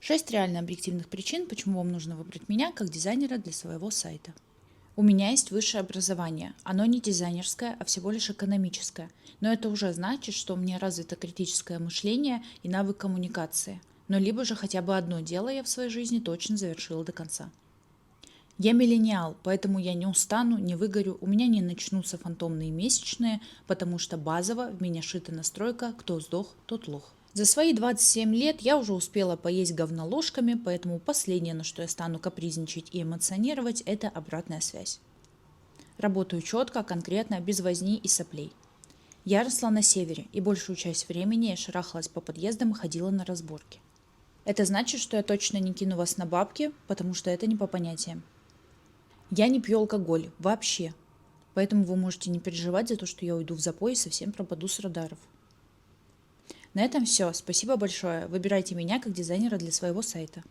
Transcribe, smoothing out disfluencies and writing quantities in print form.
6 реально объективных причин, почему вам нужно выбрать меня как дизайнера для своего сайта. У меня есть высшее образование. Оно не дизайнерское, а всего лишь экономическое. Но это уже значит, что у меня развито критическое мышление и навык коммуникации. Но либо же хотя бы одно дело я в своей жизни точно завершила до конца. Я миллениал, поэтому я не устану, не выгорю, у меня не начнутся фантомные месячные, потому что базово в меня шита настройка «кто сдох, тот лох». За свои 27 лет я уже успела поесть говно ложками, поэтому последнее, на что я стану капризничать и эмоционировать, это обратная связь. Работаю четко, конкретно, без возни и соплей. Я росла на севере, и большую часть времени я шарахалась по подъездам и ходила на разборки. Это значит, что я точно не кину вас на бабки, потому что это не по понятиям. Я не пью алкоголь, вообще. Поэтому вы можете не переживать за то, что я уйду в запой и совсем пропаду с радаров. На этом все. Спасибо большое. Выбирайте меня как дизайнера для своего сайта.